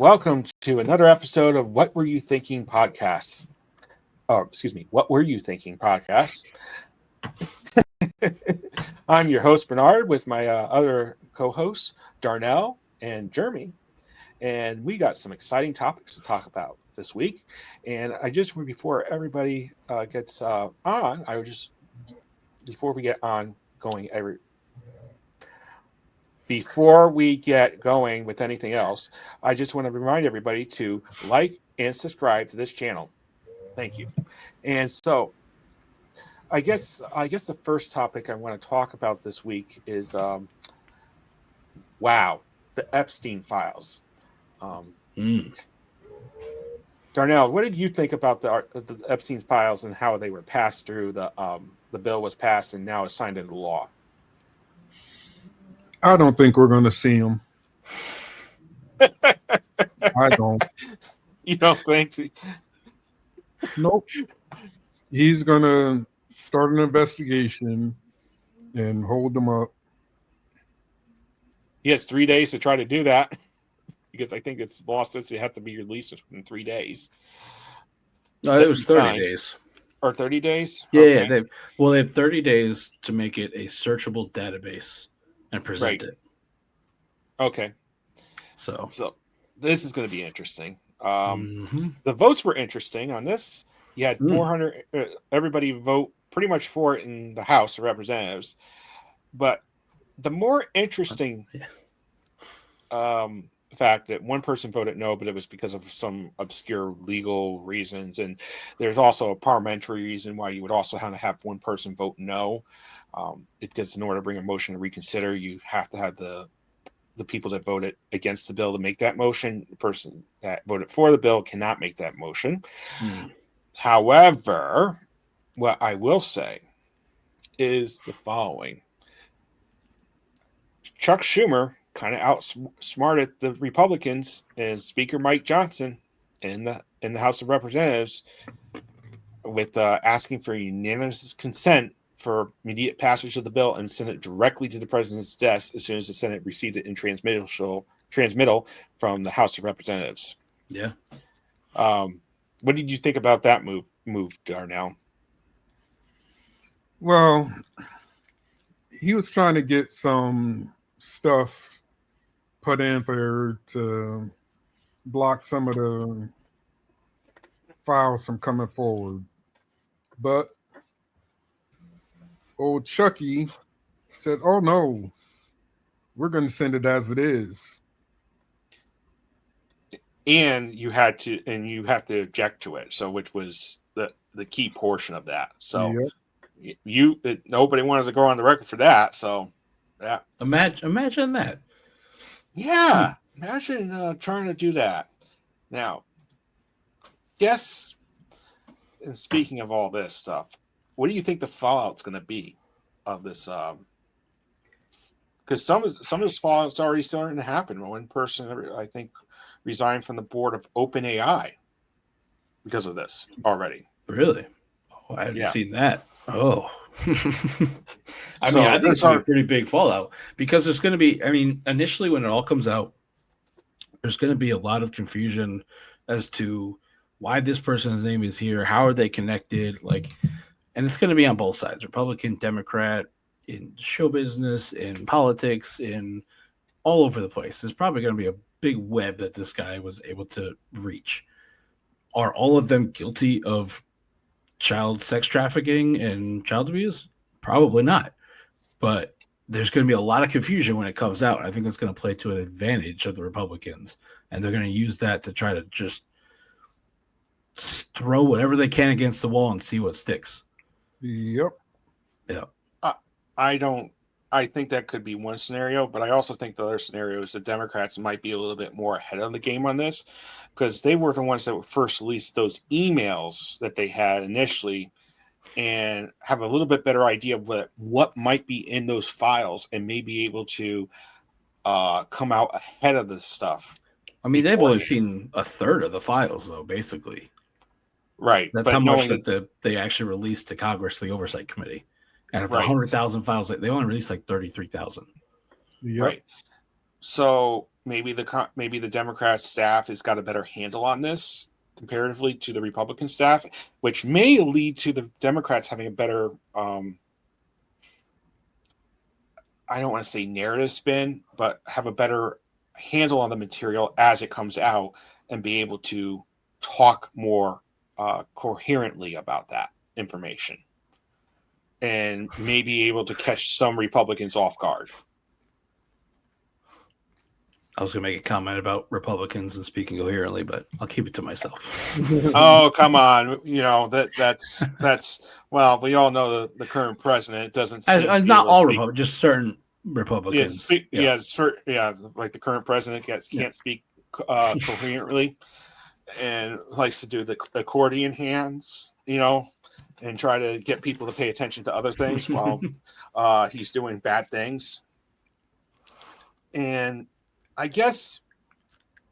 Welcome to another episode of What Were You Thinking Podcasts. What Were You Thinking Podcasts. I'm your host, Bernard, with my other co-hosts, Darnell and Jeremy. And we got some exciting topics to talk about this week. And before everybody gets on, before we get on going before we get going with anything else, I just want to remind everybody to like and subscribe to this channel. Thank you. And so I guess the first topic I want to talk about this week is the Epstein files. Darnell, what did you think about the Epstein files and how they were passed through the bill was passed and now is signed into law? I don't think we're going to see him. I don't. You don't think? Nope. He's going to start an investigation and hold them up. He has 3 days to try to do that because I think it's lost this. It has to be released in 3 days. No, it was 30 days. Or 30 days? Yeah, okay. They have 30 days to make it a searchable database and present it. Okay. So this is going to be interesting. The votes were interesting on this. You had 400, everybody vote pretty much for it in the House of Representatives. But the more interesting fact that one person voted no, but it was because of some obscure legal reasons. And there's also a parliamentary reason why you would also have one person vote no. Because in order to bring a motion to reconsider, you have to have the people that voted against the bill to make that motion. The person that voted for the bill cannot make that motion. However, what I will say is the following. Chuck Schumer kind of outsmarted the Republicans and Speaker Mike Johnson in the House of Representatives with asking for unanimous consent for immediate passage of the bill and send it directly to the president's desk as soon as the Senate received it in transmittal from the House of Representatives. Yeah. What did you think about that move, Darnell? Well, he was trying to get some stuff put in there to block some of the files from coming forward. But old Chucky said, "Oh no, we're going to send it as it is." And you have to object to it. So, which was the key portion of that. So, nobody wanted to go on the record for that. So, yeah. Imagine that. Yeah, imagine trying to do that. Now, and speaking of all this stuff, what do you think the fallout's going to be of this? Because some of this fallout's already starting to happen. One person, I think, resigned from the board of OpenAI because of this already. Really? Oh, I haven't seen that. Oh. I think it's a pretty big fallout because there's going to be, initially when it all comes out, there's going to be a lot of confusion as to why this person's name is here, how are they connected, and it's going to be on both sides, Republican, Democrat, in show business, in politics, in all over the place. There's probably going to be a big web that this guy was able to reach. Are all of them guilty of child sex trafficking and child abuse? Probably not. But there's going to be a lot of confusion when it comes out. I think that's going to play to an advantage of the Republicans. And they're going to use that to try to just throw whatever they can against the wall and see what sticks. Yep. Yeah. I think that could be one scenario, but I also think the other scenario is the Democrats might be a little bit more ahead of the game on this because they were the ones that first released those emails that they had initially and have a little bit better idea of what might be in those files and may be able to come out ahead of this stuff. They've only seen a third of the files, though, basically. Right. That's how much that they actually released to Congress, the Oversight Committee. And of 100,000 files, they only released 33,000. Yep. Right. So maybe the Democrat staff has got a better handle on this comparatively to the Republican staff, which may lead to the Democrats having a better, I don't want to say narrative spin, but have a better handle on the material as it comes out and be able to talk more coherently about that information and maybe able to catch some Republicans off guard. I was going to make a comment about Republicans and speaking coherently, but I'll keep it to myself. Oh, come on. That's well, we all know the current president. It doesn't seem not all Republicans, just certain Republicans. Like the current president can't speak coherently and likes to do the accordion hands, and try to get people to pay attention to other things while he's doing bad things. And I guess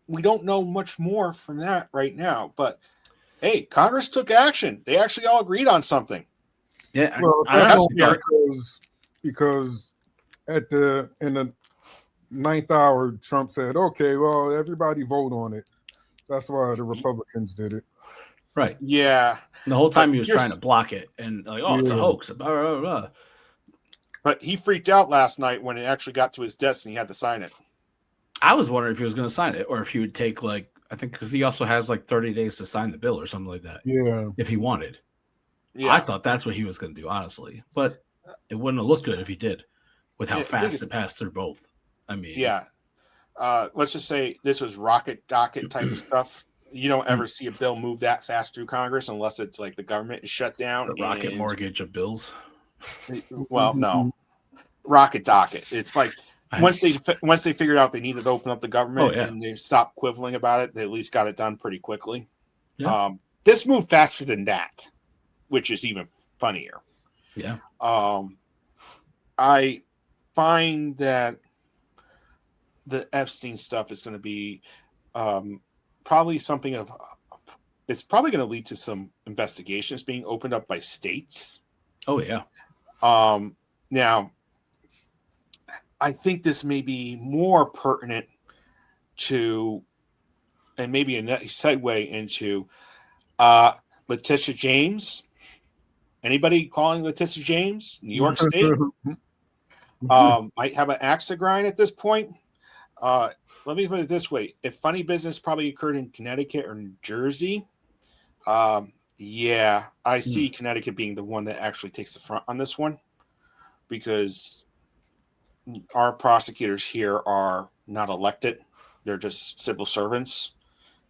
we don't know much more from that right now, but hey, Congress took action. They actually all agreed on something. Yeah, well, because in the 9th hour, Trump said, "Okay, well, everybody vote on it." That's why the Republicans did it. Right. Yeah. And the whole time he was trying to block it and it's a hoax. Blah, blah, blah. But he freaked out last night when it actually got to his desk and he had to sign it. I was wondering if he was going to sign it or if he would take I think because he also has 30 days to sign the bill or something like that. Yeah. If he wanted. Yeah. I thought that's what he was going to do, honestly. But it wouldn't have looked good if he did with how fast it passed through both. I mean. Yeah. Let's just say this was rocket docket type of stuff. You don't ever see a bill move that fast through Congress unless it's the government is shut down. The rocket mortgage of bills. Well, no. Rocket docket. It's once they figured out they needed to open up the government and they stopped quibbling about it, they at least got it done pretty quickly. Yeah. This moved faster than that, which is even funnier. Yeah. I find that the Epstein stuff is going to be probably something of. It's probably going to lead to some investigations being opened up by states. Oh yeah. Now, I think this may be more pertinent to, and maybe a segue into Letitia James. Anybody calling Letitia James, New York State? Might have an axe to grind at this point. Let me put it this way. If funny business probably occurred in Connecticut or New Jersey, I see Connecticut being the one that actually takes the front on this one because our prosecutors here are not elected. They're just civil servants.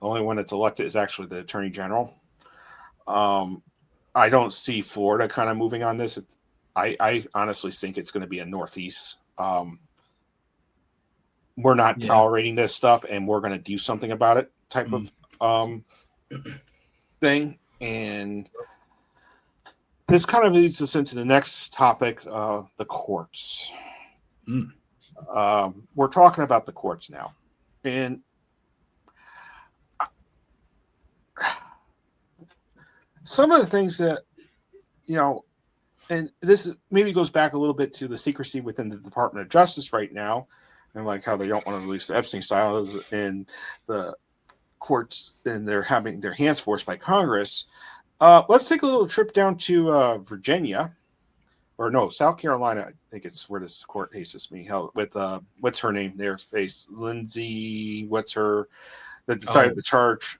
The only one that's elected is actually the Attorney General. I don't see Florida kind of moving on this. I honestly think it's going to be a Northeast. We're not tolerating this stuff and we're going to do something about it type of thing. And this kind of leads us into the next topic, the courts. We're talking about the courts now. And some of the things that, and this maybe goes back a little bit to the secrecy within the Department of Justice right now, and how they don't want to release the Epstein files and the courts, and they're having their hands forced by Congress. Let's take a little trip down to Virginia, or no, South Carolina. I think it's where this court case is being held with what's her name? Their face, Lindsay. What's her? That decided to charge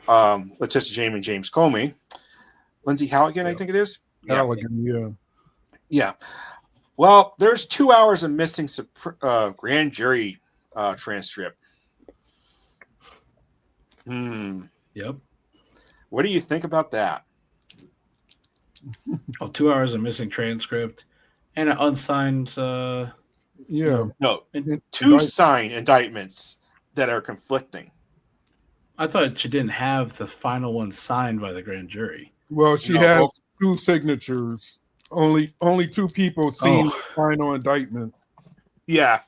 Letitia James and James Comey. Lindsay Halligan, I think it is. Halligan, yeah. Well, there's 2 hours of missing grand jury transcript. Yep. What do you think about that? 2 hours of missing transcript and an unsigned. No, two signed indictments that are conflicting. I thought she didn't have the final one signed by the grand jury. Well, she has 2 signatures. Only 2 people seen the final indictment. Yeah,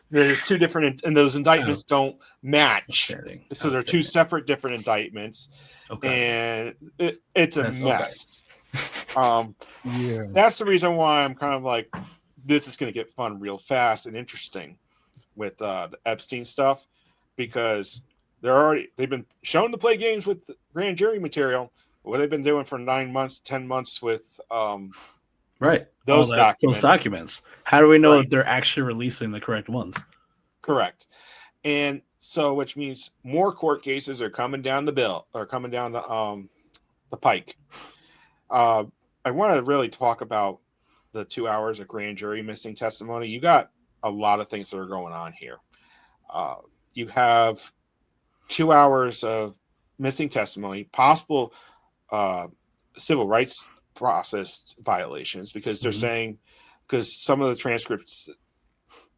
there's 2 different, and those indictments don't match. So they're 2 separate different indictments, and it's a mess. That's the reason why I'm kind of this is going to get fun real fast and interesting, with the Epstein stuff, because they've been shown to play games with grand jury material. What they've been doing for 9 months, 10 months with right those documents. Those documents. How do we know Right. that they're actually releasing the correct ones? Correct. And so, which means more court cases are coming down the pike. I want to really talk about the 2 hours of grand jury missing testimony. You got a lot of things that are going on here. You have 2 hours of missing testimony, possible civil rights process violations, because they're saying, because some of the transcripts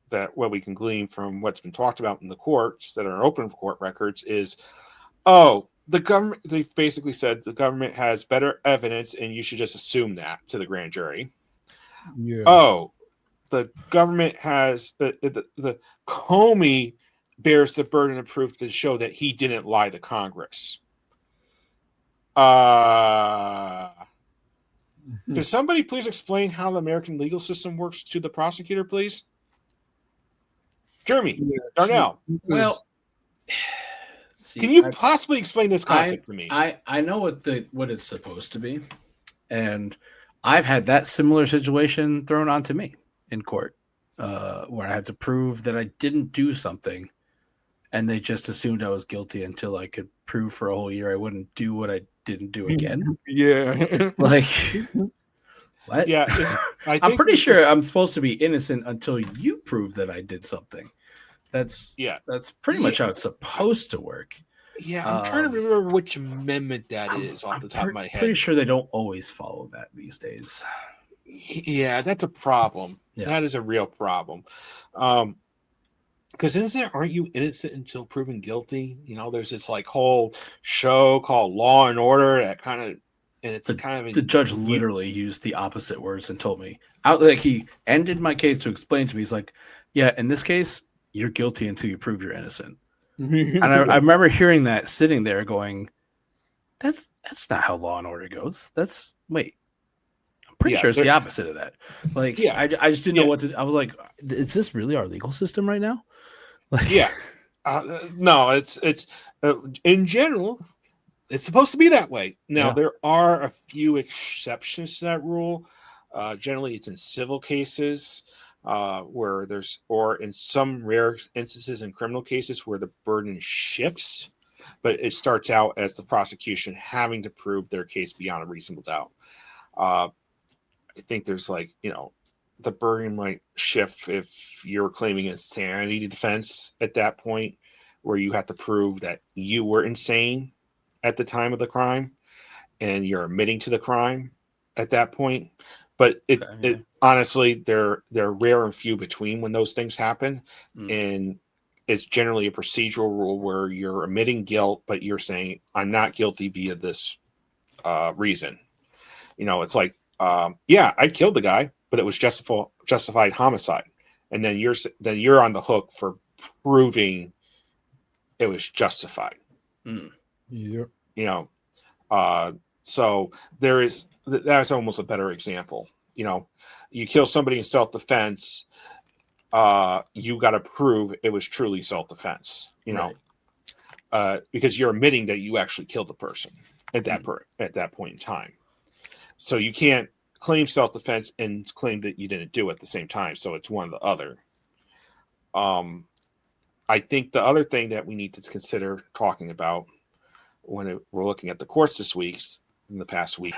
that what we can glean from what's been talked about in the courts that are open court records is, the government, they basically said the government has better evidence and you should just assume that to the grand jury. Yeah. The government has the Comey bears the burden of proof to show that he didn't lie to Congress. Can somebody please explain how the American legal system works to the prosecutor, please? Jeremy, Darnell. Well, can you possibly explain this concept to me? I know what it's supposed to be, and I've had that similar situation thrown onto me in court, where I had to prove that I didn't do something, and they just assumed I was guilty until I could prove for a whole year I wouldn't do what I didn't do again. Yeah. Like, what? Yeah. I'm pretty sure I'm supposed to be innocent until you prove that I did something. That's pretty much how it's supposed to work. Yeah, I'm trying to remember which amendment that is off the top of my head. Pretty sure they don't always follow that these days. Yeah, that's a problem. Yeah. That is a real problem. Because aren't you innocent until proven guilty? You know, there's this like whole show called Law and Order that kind of, and it's the judge literally used the opposite words and told me like he ended my case to explain to me. He's like, yeah, in this case, you're guilty until you prove you're innocent. And I remember hearing that, sitting there going, that's not how Law and Order goes. I'm pretty sure it's the opposite of that. Like, I just didn't know what to. I was like, is this really our legal system right now? Like, no, it's in general, it's supposed to be that way. Now there are a few exceptions to that rule. Generally, it's in civil cases. Where or in some rare instances in criminal cases where the burden shifts, but it starts out as the prosecution having to prove their case beyond a reasonable doubt. I think there's the burden might shift if you're claiming insanity defense at that point, where you have to prove that you were insane at the time of the crime and you're admitting to the crime at that point. But it honestly, they're rare and few between when those things happen. And it's generally a procedural rule where you're admitting guilt, but you're saying, I'm not guilty via this reason. You know, it's like, I killed the guy, but it was justified homicide. And then you're on the hook for proving it was justified. Yep. You know, so that's almost a better example. You know, you kill somebody in self-defense, you got to prove it was truly self-defense, you know, because you're admitting that you actually killed the person at that point in time. So you can't claim self-defense and claim that you didn't do it at the same time. So it's one or the other. I think the other thing that we need to consider talking about when we're looking at the courts this week, in the past week,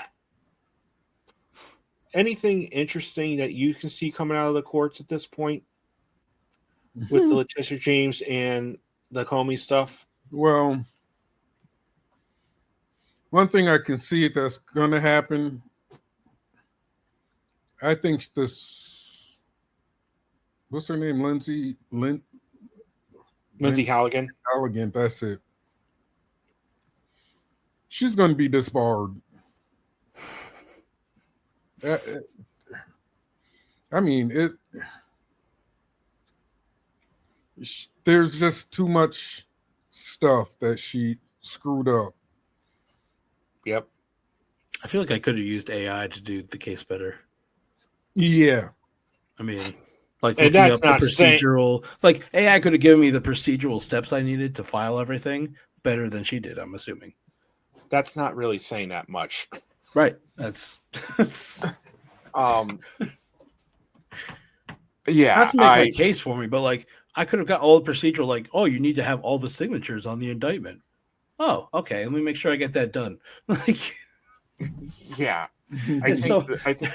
anything interesting that you can see coming out of the courts at this point with the Letitia James and the Comey stuff? Well, one thing I can see that's going to happen, I think this, what's her name? Lindsay Halligan. Halligan, that's it. She's going to be disbarred. I mean, there's just too much stuff that she screwed up. Yep. I feel like I could have used AI to do the case better. Yeah. I mean, Like And looking that's up the not saying procedural, like AI could have given me the procedural steps I needed to file everything better than she did, I'm assuming. that's not really saying that much. Right. That's Yeah, not to make my case for me, but like I could have got all the procedural, like, oh, you need to have all the signatures on the indictment. Oh, okay. Let me make sure I get that done. Like, yeah, I it's think so. I think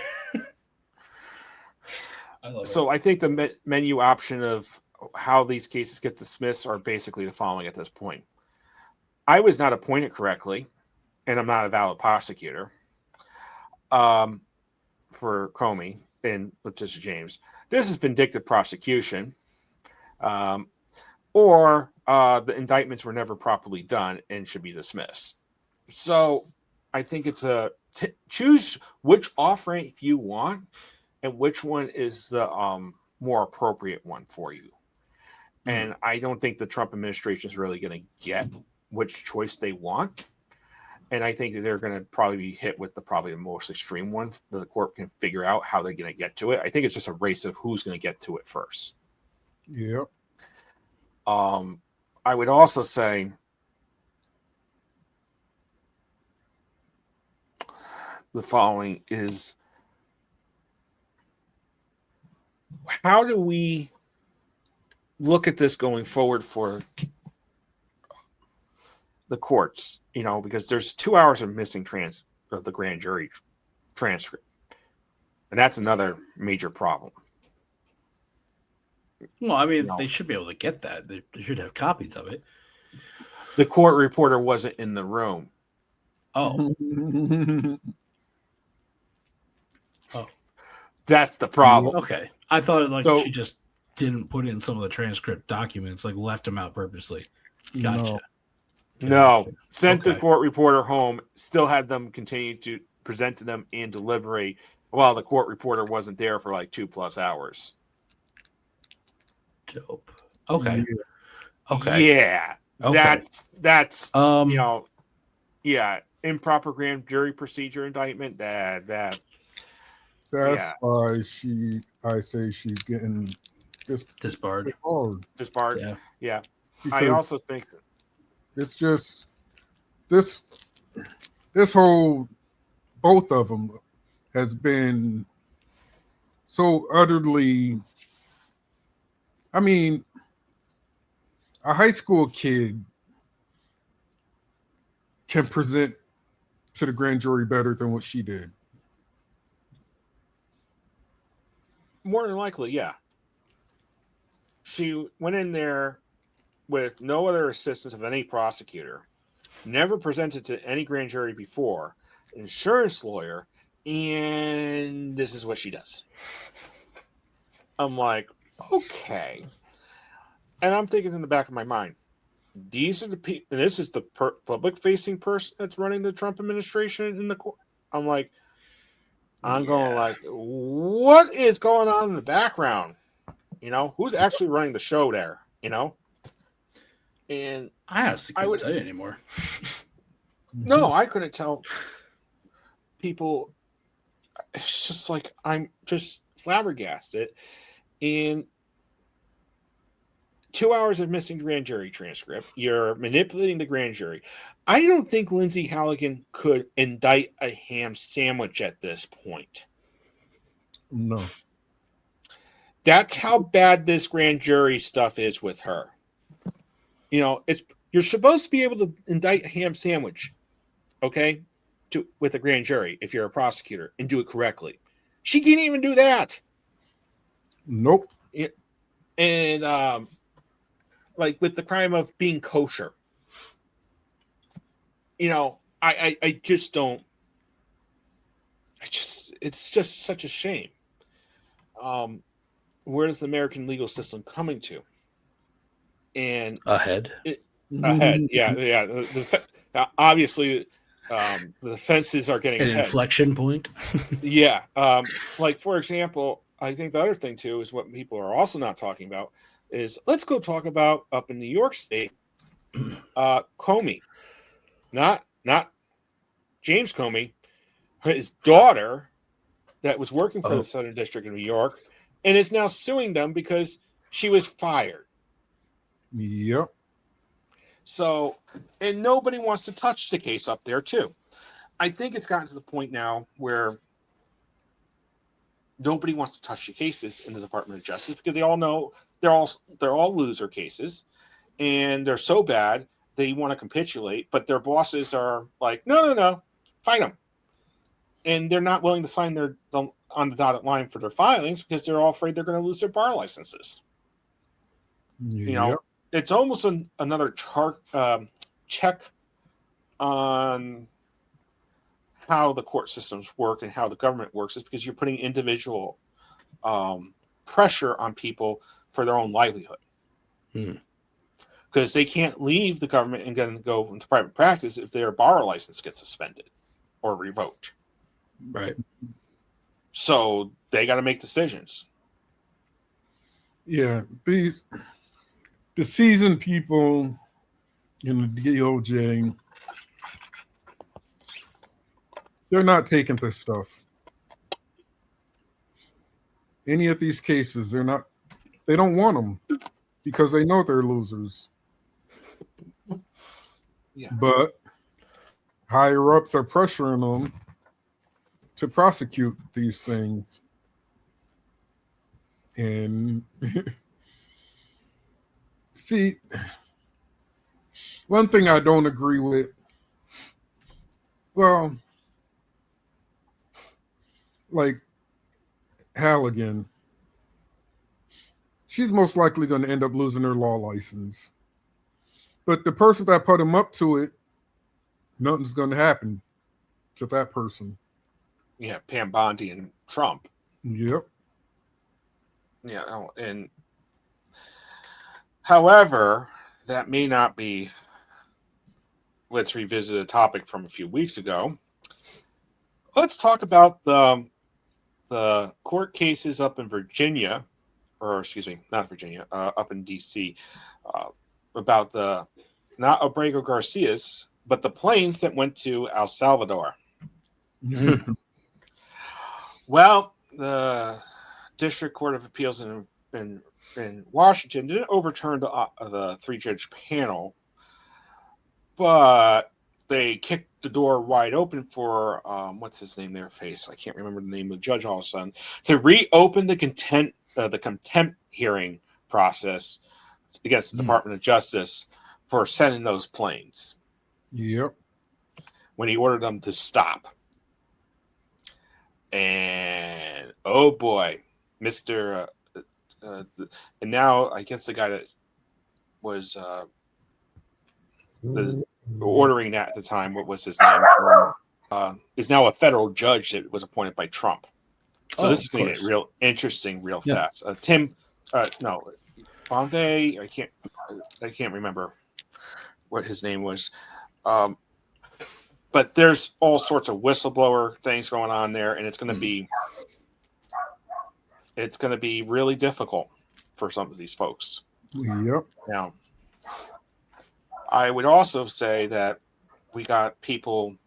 I love so. it. I think the menu option of how these cases get dismissed are basically the following at this point. I was not appointed correctly, and I'm not a valid prosecutor for Comey and Letitia James. This is vindictive prosecution, or the indictments were never properly done and should be dismissed. So I think it's choose which off ramp you want and which one is the more appropriate one for you. And I don't think the Trump administration is really going to get which choice they want. And I think that they're going to probably be hit with probably the most extreme one that the court can figure out how they're going to get to it. I think it's just a race of who's going to get to it first. Yeah. I would also say the following is, how do we look at this going forward for the courts? You know, because there's 2 hours of missing of the grand jury transcript, and that's another major problem. Well, I mean, they should be able to get that. They should have copies of it. The court reporter wasn't in the room. Oh. Oh. That's the problem. Okay. I thought she just didn't put in some of the transcript documents, like left them out purposely. Gotcha. No. Sent the court reporter home, still had them continue to present to them and deliberate while the court reporter wasn't there for like 2+ hours. Dope. Okay. Yeah. Okay. Yeah. Okay. That's improper grand jury procedure indictment. That's why I say she's getting disbarred. Disbarred. Yeah. I also think it's just this whole, both of them has been so utterly, I mean, a high school kid can present to the grand jury better than what she did. More than likely, yeah. She went in there with no other assistance of any prosecutor, never presented to any grand jury before, an insurance lawyer, and this is what she does. I'm like, okay. And I'm thinking in the back of my mind, these are the people, and this is the public-facing person that's running the Trump administration in the court. I'm like, going like, what is going on in the background? You know, who's actually running the show there? You know, and I honestly couldn't tell you anymore. No, I couldn't tell people. It's just like I'm just flabbergasted. And 2 hours of missing grand jury transcript. You're manipulating the grand jury. I don't think Lindsay Halligan could indict a ham sandwich at this point. No. That's how bad this grand jury stuff is with her. You know, you're supposed to be able to indict a ham sandwich, okay, with a grand jury if you're a prosecutor and do it correctly. She can't even do that. Nope. And like with the crime of being kosher, you know, I just don't. It's just such a shame. Where is the American legal system coming to? And ahead, yeah. Obviously, the defenses are getting an ahead. Inflection point. Yeah, like for example, I think the other thing too is what people are also not talking about is let's go talk about up in New York State, Comey, not James Comey, his daughter that was working for the Southern District of New York and is now suing them because she was fired. Yep. So, and nobody wants to touch the case up there too. I think it's gotten to the point now where nobody wants to touch the cases in the Department of Justice because they all know they're all loser cases, and they're so bad they want to capitulate, but their bosses are like, no, fight them, and they're not willing to sign their on the dotted line for their filings because they're all afraid they're going to lose their bar licenses. Yep. You know, it's almost another check on how the court systems work and how the government works, is because you're putting individual pressure on people for their own livelihood. Because they can't leave the government and then go into private practice if their bar license gets suspended or revoked. Right. So they got to make decisions. Yeah, the seasoned people in the DOJ, they're not taking this stuff. Any of these cases, they don't want them because they know they're losers. Yeah. But higher ups are pressuring them to prosecute these things. And see, one thing I don't agree with, well, like Halligan, she's most likely going to end up losing her law license. But the person that put him up to it, nothing's going to happen to that person. Yeah, Pam Bondi and Trump. Yep. Yeah, and however, that may not be. Let's revisit a topic from a few weeks ago. Let's talk about the court cases up in Virginia, or excuse me, not Virginia, up in D.C. About the not Abrego Garcias, but the planes that went to El Salvador. Well, the District Court of Appeals in Washington didn't overturn the 3-judge panel, but they kicked the door wide open for what's his name? Their face. I can't remember the name of the judge all of a sudden, to reopen the contempt hearing process against the Department of Justice for sending those planes. Yep. When he ordered them to stop. And oh boy, Mr. And now I guess the guy that was ordering that at the time, what was his name? Is now a federal judge that was appointed by Trump. So this is going to get real interesting real fast. Bonvay, I can't remember what his name was. But there's all sorts of whistleblower things going on there, and it's going to be really difficult for some of these folks. Yep. Now, I would also say that we got people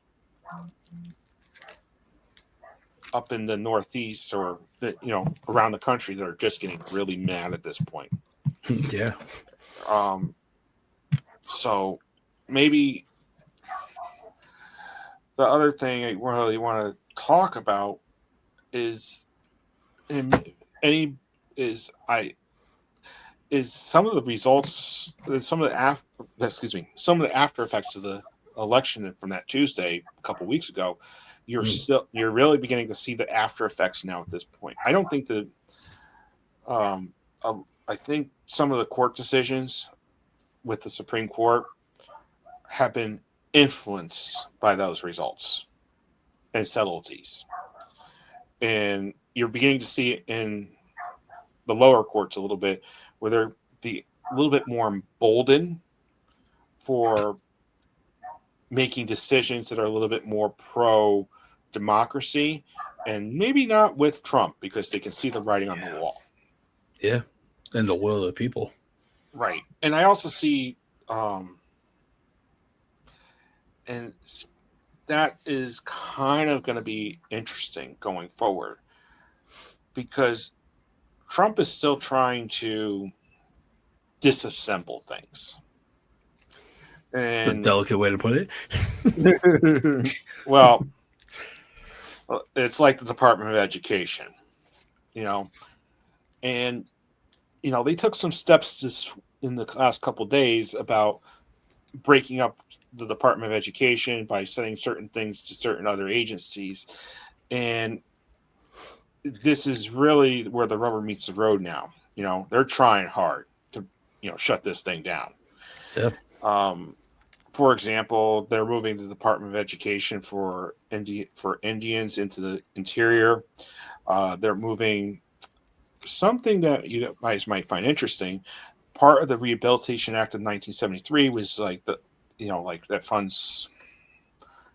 up in the Northeast or around the country that are just getting really mad at this point. Yeah. So maybe the other thing I really want to talk about is some of the results, some of the after effects of the election from that Tuesday a couple weeks ago. You're really beginning to see the after effects now at this point. I don't think I think some of the court decisions with the Supreme Court have been influenced by those results and subtleties. And you're beginning to see it in the lower courts a little bit, where they're a little bit more emboldened for making decisions that are a little bit more pro-democracy, and maybe not with Trump because they can see the writing on the wall. Yeah, and the will of the people. Right. And I also see, and that is kind of going to be interesting going forward, because Trump is still trying to disassemble things. And it's a delicate way to put it. Well, it's like the Department of Education, and they took some steps in the last couple of days about breaking up the Department of Education by sending certain things to certain other agencies, and this is really where the rubber meets the road now. They're trying hard to shut this thing down. Yeah. For example, they're moving the Department of Education for Indians into the interior. They're moving something that you guys might find interesting. Part of the Rehabilitation Act of 1973 was like that funds,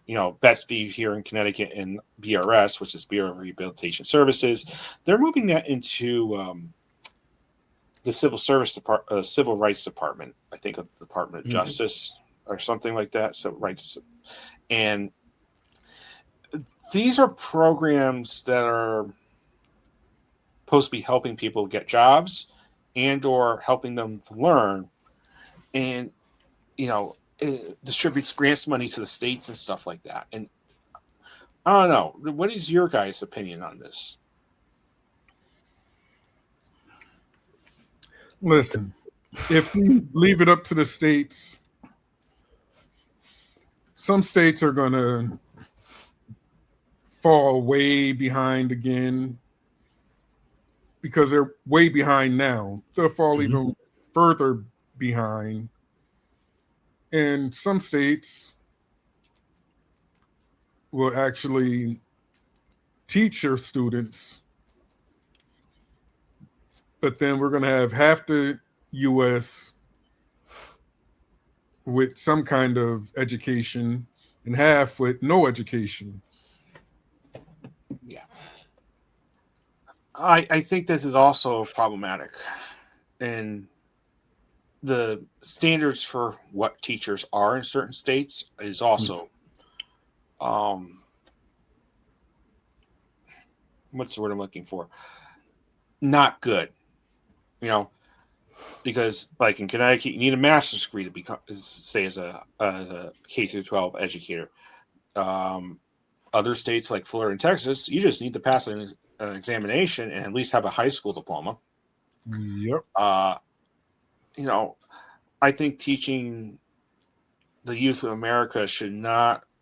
BESB here in Connecticut and BRS, which is Bureau of Rehabilitation Services. They're moving that into the Civil Rights Department, I think, of the Department of Justice or something like that. So rights, and these are programs that are supposed to be helping people get jobs and or helping them to learn, and it distributes grants money to the states and stuff like that. And I don't know, what is your guys' opinion on this? Listen, if we leave it up to the states, some states are going to fall way behind again because they're way behind now. They'll fall even further behind. And some states will actually teach their students, but then we're going to have half the U.S. with some kind of education and half with no education. Yeah. I think this is also problematic. And the standards for what teachers are in certain states is also what's the word I'm looking for? Not good. Because like in Connecticut, you need a master's degree to stay as a K through 12 educator. Other states like Florida and Texas, you just need to pass an examination and at least have a high school diploma. Yep. I think teaching the youth of America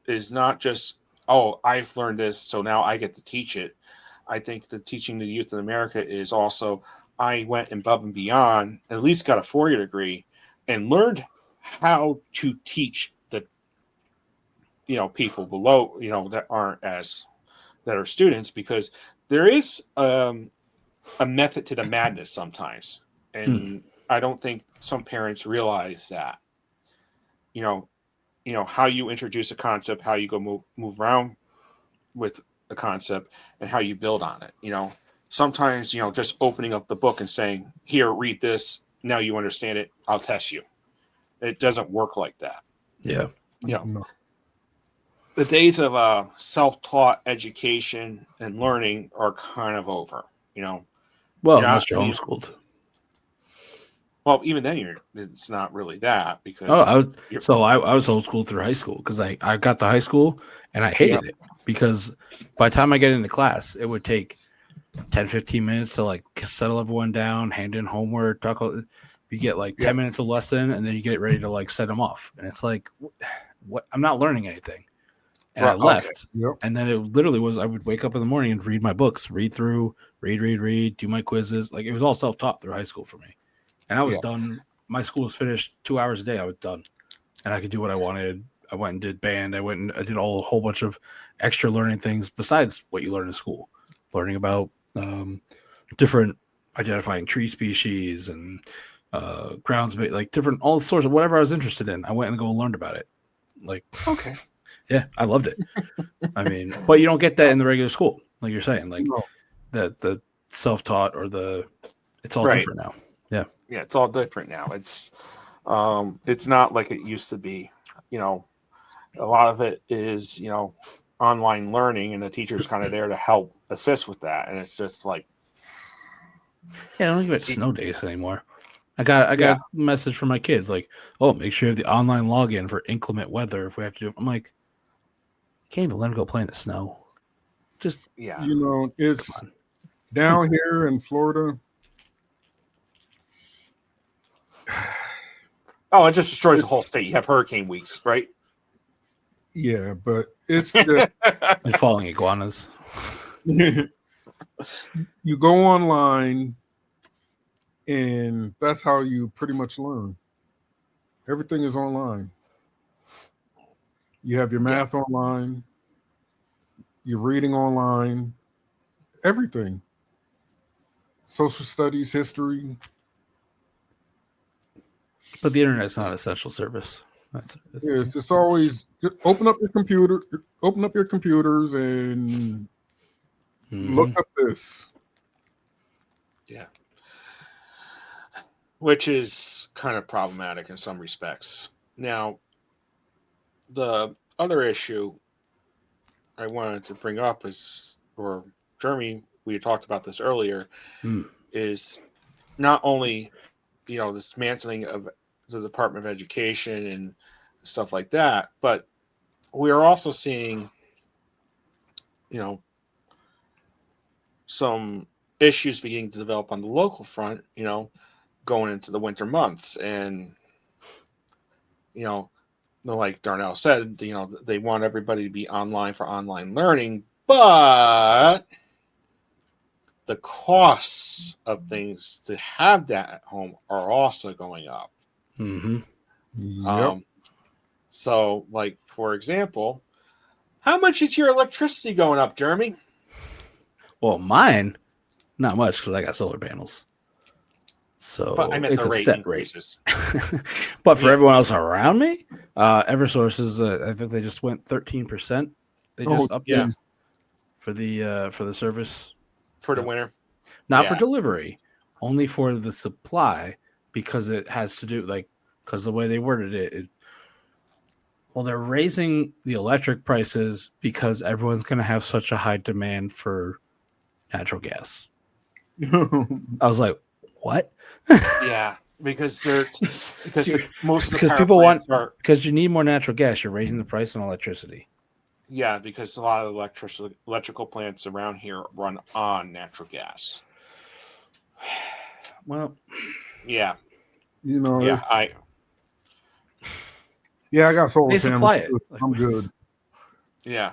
is not just, oh, I've learned this, so now I get to teach it. I think that teaching the youth of America is also, I went above and beyond, at least got a 4-year degree, and learned how to teach the people below, that are students, because there is a method to the madness sometimes, and I don't think some parents realize that. How you introduce a concept, how you go move around with a concept, and how you build on it. Sometimes just opening up the book and saying, "Here, read this. Now you understand it. I'll test you." It doesn't work like that. Yeah. No. The days of self-taught education and learning are kind of over. Well, unless you're homeschooled. Well, even then, it's not really that, because I was homeschooled through high school, because I got to high school and I hated it, because by the time I get into class, it would take 10-15 minutes to like settle everyone down, hand in homework, you get like 10 minutes of lesson, and then you get ready to like set them off, and it's like, what? I'm not learning anything. And I left. Yep. And then it literally was, I would wake up in the morning and read my books, read, do my quizzes. Like, it was all self-taught through high school for me. And I was done. My school was finished 2 hours a day. I was done. And I could do what I wanted. I went and did band. I did a whole bunch of extra learning things besides what you learn in school. Learning about different identifying tree species and grounds, like different, all sorts of whatever I was interested in. I went and learned about it. Like, okay. Yeah, I loved it. I mean, but you don't get that in the regular school, like you're saying. Like the self-taught or it's all different now. Yeah. Yeah, it's all different now. It's not like it used to be. A lot of it is, online learning, and the teacher's kind of there to help assist with that. And it's just like, Yeah, I don't give it snow days anymore. I got a message from my kids like, "Oh, make sure you have the online login for inclement weather if we have to do it." I'm like, you can't even let them go play in the snow. Just it's down here in Florida. Oh, it just destroys the whole state. You have hurricane weeks, right? Yeah, but it's just you're falling iguanas. You go online, and that's how you pretty much learn. Everything is online. You have your math online, you're reading online, everything. Social studies, history. But the internet's not an essential service. Yes, it's always just open up your computers and look up this. Yeah. Which is kind of problematic in some respects. Now, the other issue I wanted to bring up is, or Jeremy, we had talked about this earlier, is not only, dismantling of the Department of Education and stuff like that, but we are also seeing, some issues beginning to develop on the local front, going into the winter months. And, like Darnell said, they want everybody to be online for online learning, but the costs of things to have that at home are also going up. Yep. So, like, for example, how much is your electricity going up, Jeremy? Well, mine, not much because I got solar panels. So but I meant it's the a rate set increases. Rate. But for everyone else around me, Eversource is I think they just went 13%. They just updated for the service for the winter. Not for delivery, only for the supply, because it has to do because the way they worded it, they're raising the electric prices because everyone's going to have such a high demand for natural gas. I was like, what? Yeah, because most of the people want because you need more natural gas. You're raising the price on electricity. Yeah, because a lot of electrical plants around here run on natural gas. Well, yeah, I got solar panels. I'm good. Yeah.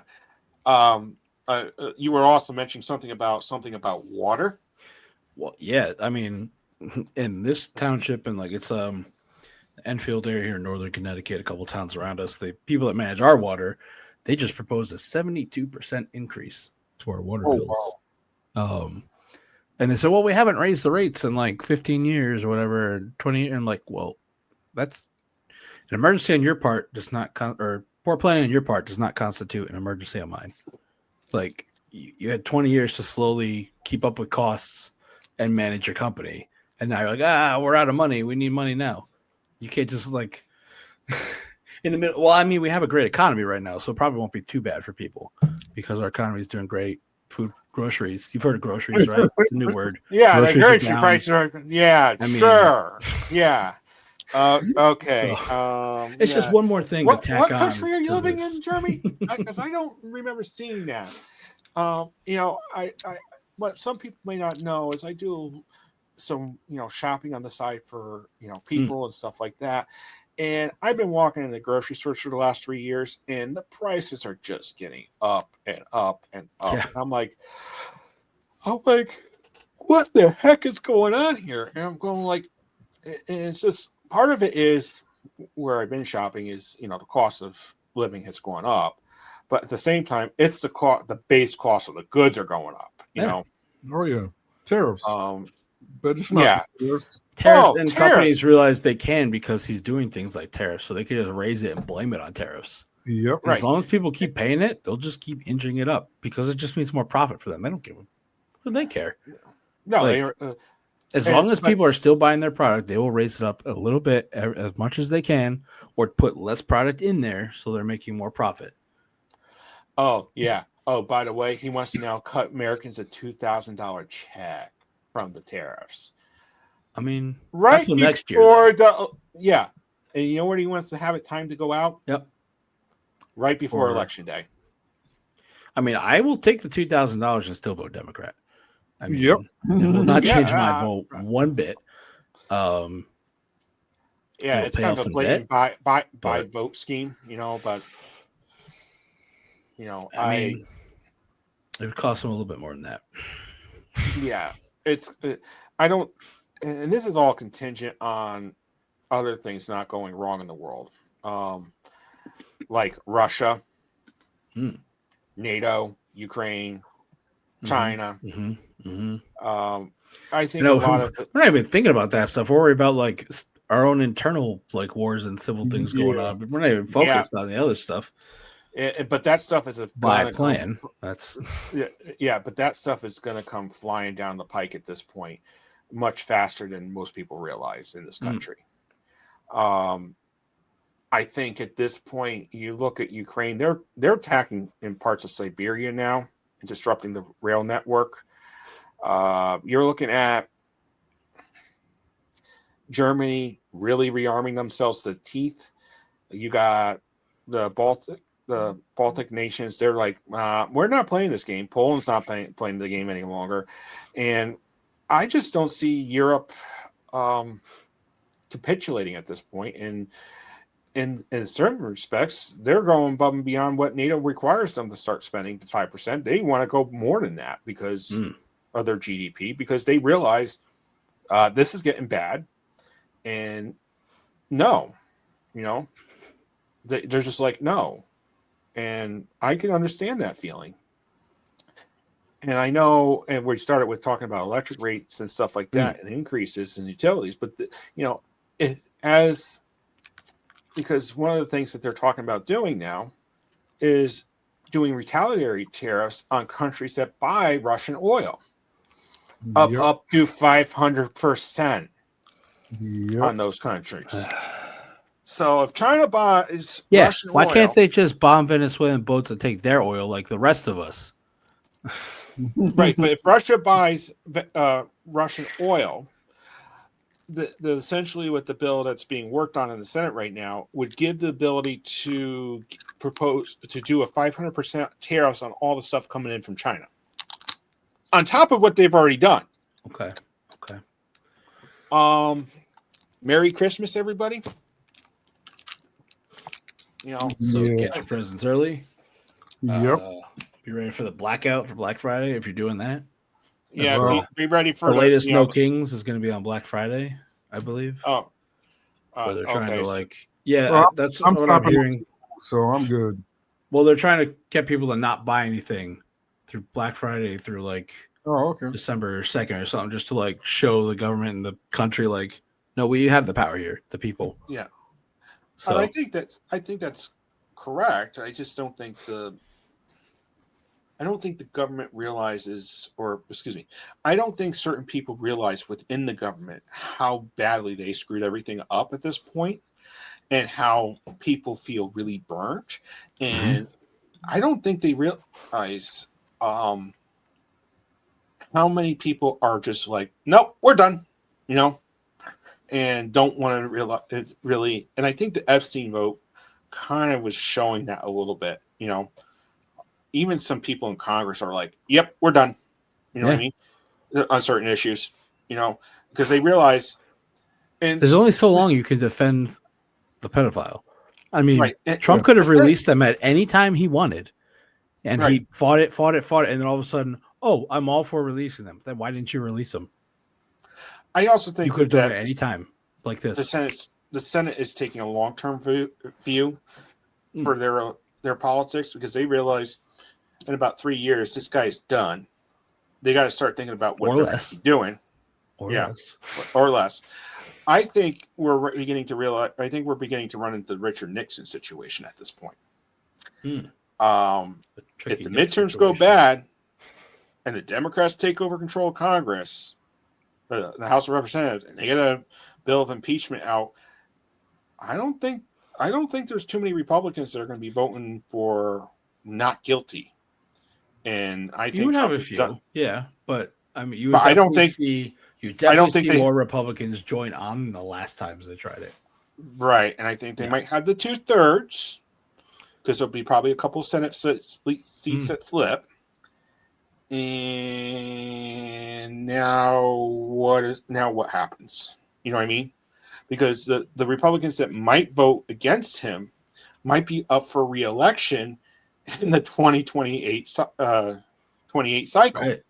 You were also mentioning something about water. Well, yeah, I mean, in this township and it's Enfield area here in northern Connecticut, a couple towns around us, the people that manage our water, they just proposed a 72% increase to our water bills. Wow. And they said, well, we haven't raised the rates in 15 years or whatever, 20 years. And well, that's an emergency on your part does not or poor planning on your part does not constitute an emergency on mine. You had 20 years to slowly keep up with costs and manage your company. And now you're like, we're out of money. We need money now. You can't just in the middle. Well, I mean, we have a great economy right now, so it probably won't be too bad for people because our economy is doing great. Food, groceries. You've heard of groceries, right? It's a new word. Yeah, the grocery prices are. Yeah, sure. Yeah. Okay. So, it's just one more thing to tack on. What country are you living in, Jeremy? Because I don't remember seeing that. What some people may not know is I do some, shopping on the side for, people and stuff like that. And I've been walking in the grocery stores for the last 3 years, and the prices are just getting up and up and up. Yeah. And I'm like, what the heck is going on here? And I'm going and it's just part of it is where I've been shopping is, the cost of living has gone up, but at the same time, it's the base cost of the goods are going up. You know. Oh yeah, tariffs. But it's not tariffs. Tariffs. Companies realize they can because he's doing things like tariffs, so they can just raise it and blame it on tariffs. Yep. Right. As long as people keep paying it, they'll just keep inching it up because it just means more profit for them. They don't give them. What do they care? No, as long as people are still buying their product, they will raise it up a little bit, as much as they can, or put less product in there so they're making more profit. Oh yeah. Oh, by the way, he wants to now cut Americans a $2,000 check. from the tariffs. I mean, right before next year. And you know where he wants to have it time to go out? Yep. Right before Election Day. I mean, I will take the $2,000 and still vote Democrat. I mean, yep. It will not change my vote one bit. It's kind of a blatant buy vote scheme, but I mean, it would cost them a little bit more than that. Yeah, I don't, and this is all contingent on other things not going wrong in the world, like Russia, NATO, Ukraine, China. I think a lot of we're not even thinking about that stuff. We're worried about like our own internal like wars and civil things going on, but we're not even focused on the other stuff. But that stuff is by plan. That's but that stuff is going to come flying down the pike at this point, much faster than most people realize in this country. I think at this point, you look at Ukraine; they're attacking in parts of Siberia now and disrupting the rail network. You're looking at Germany really rearming themselves to the teeth. You got the Baltic nations. They're like, we're not playing this game. Poland's not playing the game any longer. And I just don't see Europe capitulating at this point. And in certain respects, they're going above and beyond what NATO requires them to start spending to 5%. They want to go more than that because of their GDP, because they realize this is getting bad. And no, they're just like, no. And I can understand that feeling. And I know, and we started with talking about electric rates and stuff like that and increases in utilities, but because one of the things that they're talking about doing now is doing retaliatory tariffs on countries that buy Russian oil up to 500% on those countries. So if China buys Russian oil, why can't they just bomb Venezuelan boats and take their oil like the rest of us? Right, but if Russia buys Russian oil, the essentially what the bill that's being worked on in the Senate right now would give the ability to propose to do a 500% tariffs on all the stuff coming in from China, on top of what they've already done. Okay. Merry Christmas, everybody. So get your presents early. Yep. Be ready for the blackout for Black Friday if you're doing that. Yeah, be ready for the latest No Kings is going to be on Black Friday, I believe. Where they're trying to that's I'm what I'm hearing. So I'm good. Well, they're trying to get people to not buy anything through Black Friday through December 2nd or something, just to like show the government and the country like, no, we have the power here, the people. Yeah. So I think that's correct. I just don't think the government realizes, I don't think certain people realize within the government how badly they screwed everything up at this point and how people feel really burnt. And I don't think they realize how many people are just like, nope, we're done, and don't want to realize it's really. And I think the Epstein vote kind of was showing that a little bit, Even some people in Congress are like, yep, we're done. You know what I mean? On certain issues, because they realize. And there's only so long you can defend the pedophile. I mean, right. Trump could have released them at any time he wanted. And he fought it. And then all of a sudden, I'm all for releasing them. Then why didn't you release them? I also think you could have done it any time like this. The Senate is taking a long-term view for their politics, because they realize in about 3 years this guy's done. They got to start thinking about what they're doing, or less. I think we're beginning to realize. I think we're beginning to run into the Richard Nixon situation at this point. If the midterms go bad and the Democrats take over control of Congress, the House of Representatives, and they get a bill of impeachment out, I don't think there's too many Republicans that are going to be voting for not guilty. And I think Trump have a few, but I mean, you would definitely see more Republicans join on than the last times they tried it. Right, and I think they might have the 2/3 because there'll be probably a couple Senate seats that flip. And now what happens? You know what I mean? Because the Republicans that might vote against him might be up for re-election in the 2028 cycle. Right.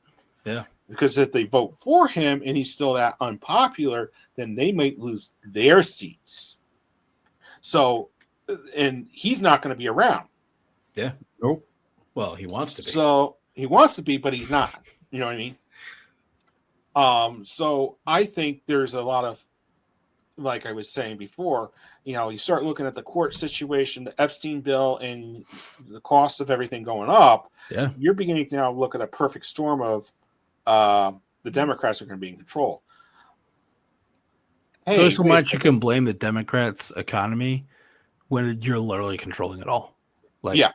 Yeah. Because if they vote for him and he's still that unpopular, then they might lose their seats. So, and he's not going to be around. Yeah. Nope. Well, he wants to be. So he wants to be, but he's not. You know what I mean? So I think there's a lot of, like I was saying before, you start looking at the court situation, the Epstein bill, and the cost of everything going up. Yeah. You're beginning to now look at a perfect storm of the Democrats are going to be in control. Hey, so much you can blame the Democrats' economy when you're literally controlling it all. Yeah.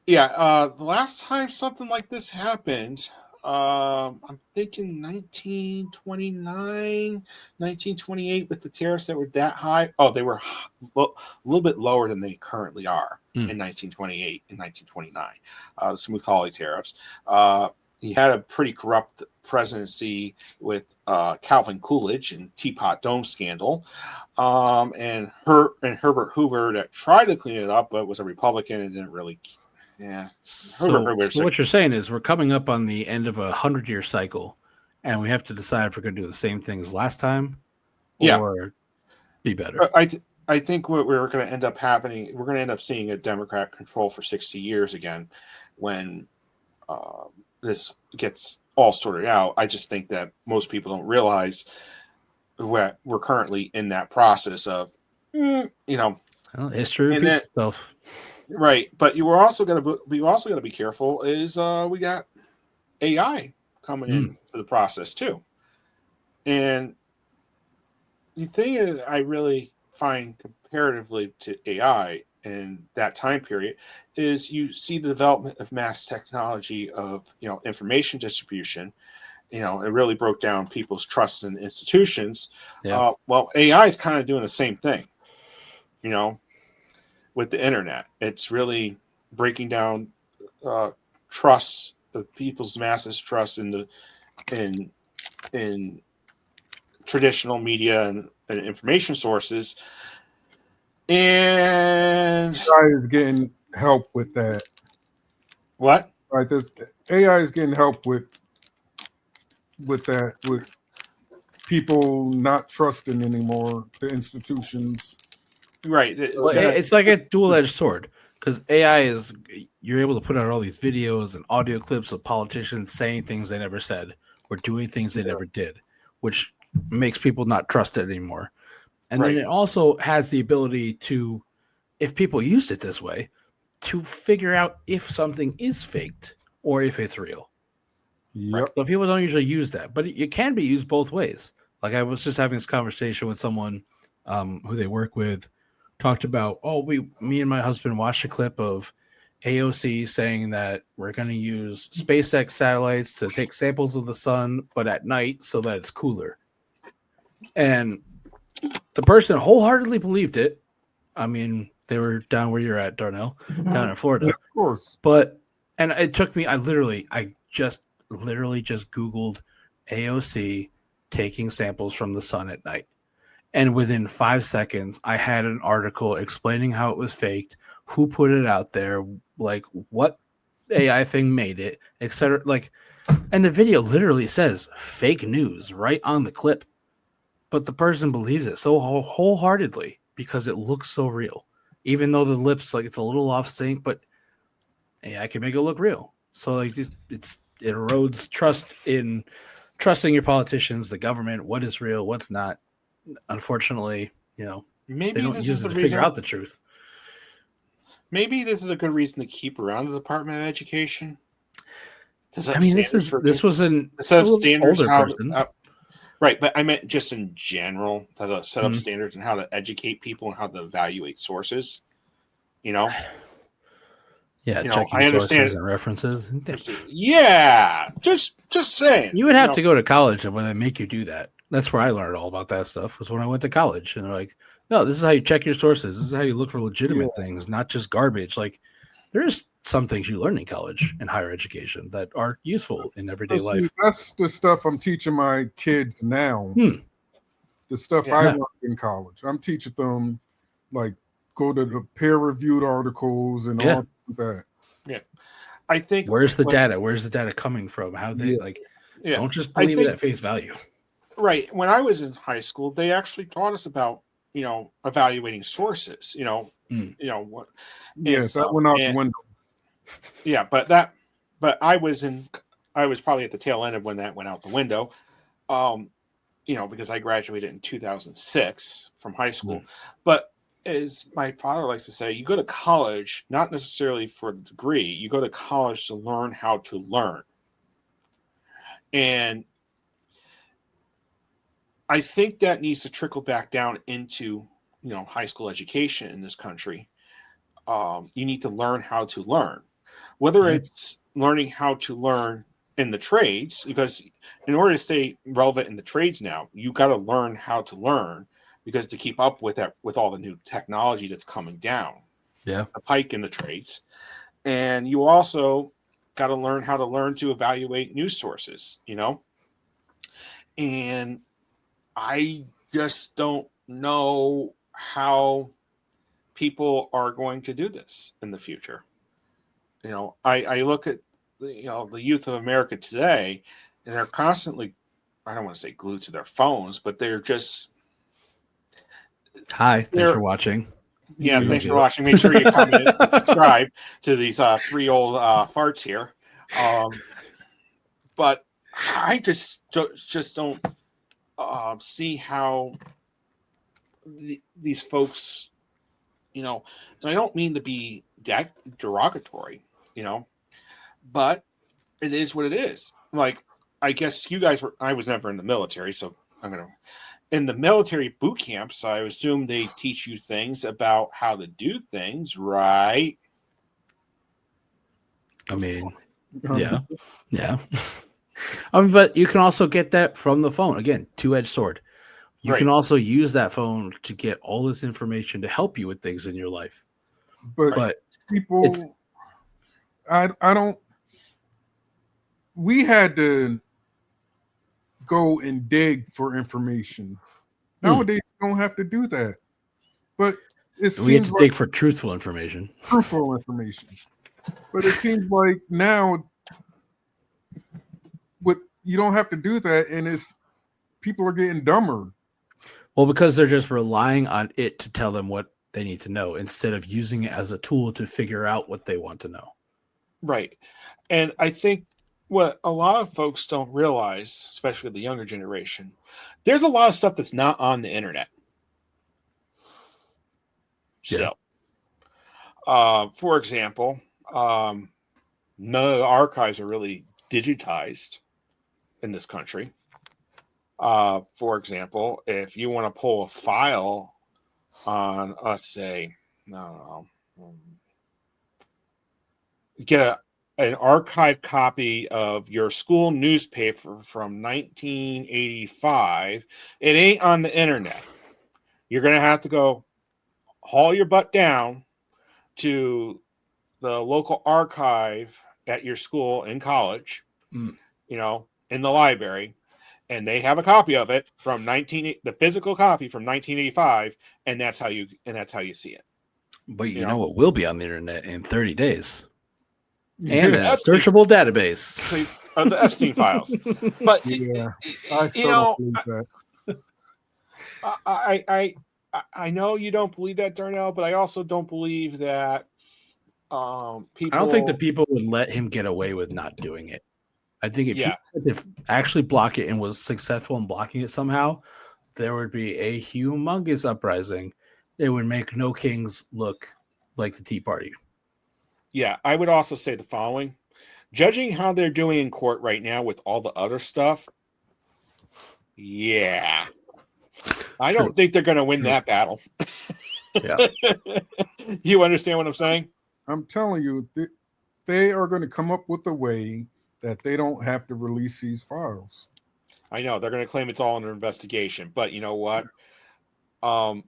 The last time something like this happened, I'm thinking 1929, 1928 with the tariffs that were that high. Oh, they were a little bit lower than they currently are in 1928 and 1929. The Smoot-Hawley tariffs. He had a pretty corrupt presidency with Calvin Coolidge and Teapot Dome scandal, and Herbert Hoover that tried to clean it up, but was a Republican and didn't really. Yeah. So what you're saying is we're coming up on the end of a 100-year cycle, and we have to decide if we're going to do the same thing as last time, or be better. I think what we're going to end up happening, we're going to end up seeing a Democrat control for 60 years again, when this gets all sorted out. I just think that most people don't realize we're currently in that process of, history repeats itself. Right, but you were also going to be careful. Is we got AI coming into the process too, and the thing I really find comparatively to AI in that time period is you see the development of mass technology of information distribution. It really broke down people's trust in institutions. Yeah. Well, AI is kind of doing the same thing. With the internet, it's really breaking down trust of people's masses' trust in traditional media and information sources. And AI is getting help with that. What? Right, this AI is getting help with that, with people not trusting anymore the institutions. Right. It's like a dual-edged sword, because AI you're able to put out all these videos and audio clips of politicians saying things they never said or doing things they never did, which makes people not trust it anymore. And then it also has the ability to, if people use it this way, to figure out if something is faked or if it's real. Yep. So people don't usually use that, but it can be used both ways. Like I was just having this conversation with someone who they work with, talked about, me and my husband watched a clip of AOC saying that we're going to use SpaceX satellites to take samples of the sun, but at night so that it's cooler. And the person wholeheartily believed it. I mean, they were down where you're at, Darnell, down in Florida. Yeah, of course. And it took me, I just Googled AOC taking samples from the sun at night. And within 5 seconds, I had an article explaining how it was faked, who put it out there, like what AI thing made it, etc. And the video literally says fake news right on the clip. But the person believes it so wholeheartedly because it looks so real. Even though the lips, it's a little off sync, but AI can make it look real. So it erodes trusting your politicians, the government, what is real, what's not. Unfortunately, maybe they don't this use is it the to figure out the truth. Maybe this is a good reason to keep around the Department of Education. This was an older person. Right, but I meant just in general to set up standards and how to educate people and how to evaluate sources. Yeah, you know, checking I understand sources and references. Yeah, just saying. You would have to go to college when they make you do that. That's where I learned all about that stuff, was when I went to college. And they're like, no, this is how you check your sources. This is how you look for legitimate things, not just garbage. Like, there's some things you learn in college and higher education that are useful in everyday life. That's the stuff I'm teaching my kids now. The stuff I learned in college. I'm teaching them, like, go to the peer-reviewed articles and all that. Yeah. I think where's the data? Where's the data coming from? How they don't just believe it at face value. Right. When I was in high school, they actually taught us about, evaluating sources, what. Yes, that went out the window. Yeah, but I was probably at the tail end of when that went out the window. Because I graduated in 2006 from high school. But as my father likes to say, you go to college not necessarily for the degree. You go to college to learn how to learn. And I think that needs to trickle back down into, high school education in this country. You need to learn how to learn, whether it's learning how to learn in the trades, because in order to stay relevant in the trades now, you got to learn how to learn, because to keep up with that, with all the new technology that's coming down the pike in the trades. And you also got to learn how to learn to evaluate news sources, and I just don't know how people are going to do this in the future. I look at the youth of America today, and they're constantly, I don't want to say glued to their phones, but they're just. Hi, thanks for watching. Yeah, thanks for watching. Make sure you comment and subscribe to these three old farts here. But I just don't see how these folks, and I don't mean to be derogatory, but it is what it is. Like, I guess you guys I was never in the military, so in the military boot camps, I assume they teach you things about how to do things, right? I mean, yeah. But you can also get that from the phone. Again, two-edged sword. You can also use that phone to get all this information to help you with things in your life. But people, I don't. We had to go and dig for information. Nowadays, you don't have to do that. But we have to dig for truthful information. But it seems like now, you don't have to do that, and people are getting dumber. Well, because they're just relying on it to tell them what they need to know instead of using it as a tool to figure out what they want to know. Right. And I think what a lot of folks don't realize, especially the younger generation, there's a lot of stuff that's not on the internet. So, for example, none of the archives are really digitized in this country. For example, if you want to pull a file on, let's say, get an archived copy of your school newspaper from 1985, it ain't on the internet. You're going to have to go haul your butt down to the local archive at your school in college, in the library, and they have a copy of it from the physical copy from 1985, and that's how you see it. But you know what will be on the internet in 30 days? And a searchable database of the Epstein files. But I still don't believe that. I know you don't believe that, Darnell, but I also don't believe that people. I don't think that people would let him get away with not doing it. I think if he actually block it and was successful in blocking it somehow, there would be a humongous uprising. It would make no kings look like the Tea Party. Yeah, I would also say the following. Judging how they're doing in court right now with all the other stuff, I don't think they're going to win that battle. Yeah. You understand what I'm saying? I'm telling you, they are going to come up with a way that they don't have to release these files. I know they're going to claim it's all under investigation, but you know what?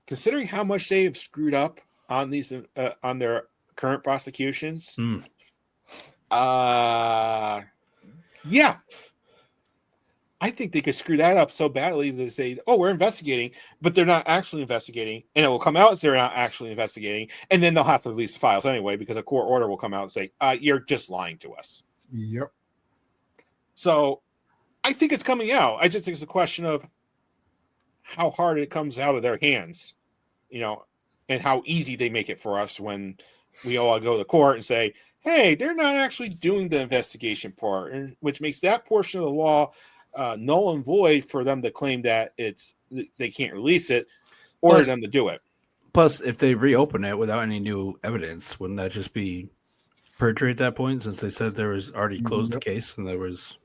Considering how much they have screwed up on these on their current prosecutions, yeah, I think they could screw that up so badly that they say, "Oh, we're investigating," but they're not actually investigating, and it will come out as they're not actually investigating, and then they'll have to release files anyway because a court order will come out and say, "You're just lying to us." Yep. So I think it's coming out. I just think it's a question of how hard it comes out of their hands, and how easy they make it for us when we all go to court and say, "Hey, they're not actually doing the investigation part," and which makes that portion of the law null and void for them to claim that they can't release it, or them to do it. Plus, if they reopen it without any new evidence, wouldn't that just be perjury at that point? Since they said there was already closed the case and there was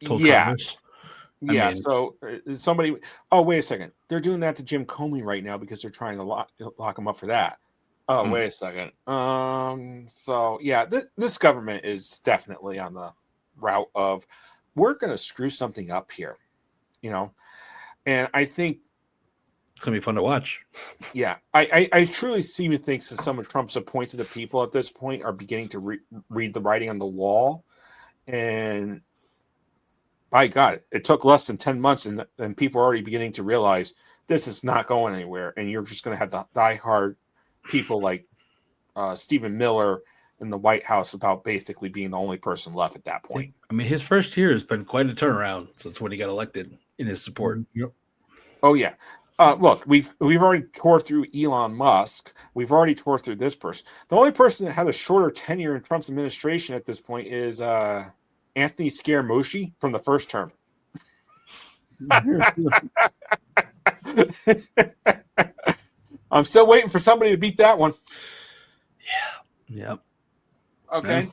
told Congress? Yeah. So somebody. Oh, wait a second. They're doing that to Jim Comey right now because they're trying to lock him up for that. Oh, wait a second. So yeah, this government is definitely on the route of we're going to screw something up here, and I think it's going to be fun to watch. Yeah, I truly even think that some of Trump's appointed people at this point are beginning to read the writing on the wall, and by God, it took less than 10 months, and people are already beginning to realize this is not going anywhere, and you're just going to have the diehard people like Stephen Miller in the White House about basically being the only person left at that point. I mean, his first year has been quite a turnaround since when he got elected in his support. Yep. Oh yeah. Look, we've already tore through Elon Musk. We've already tore through this person. The only person that had a shorter tenure in Trump's administration at this point is Anthony Scaramucci from the first term. I'm still waiting for somebody to beat that one. Yeah. Yep. Okay.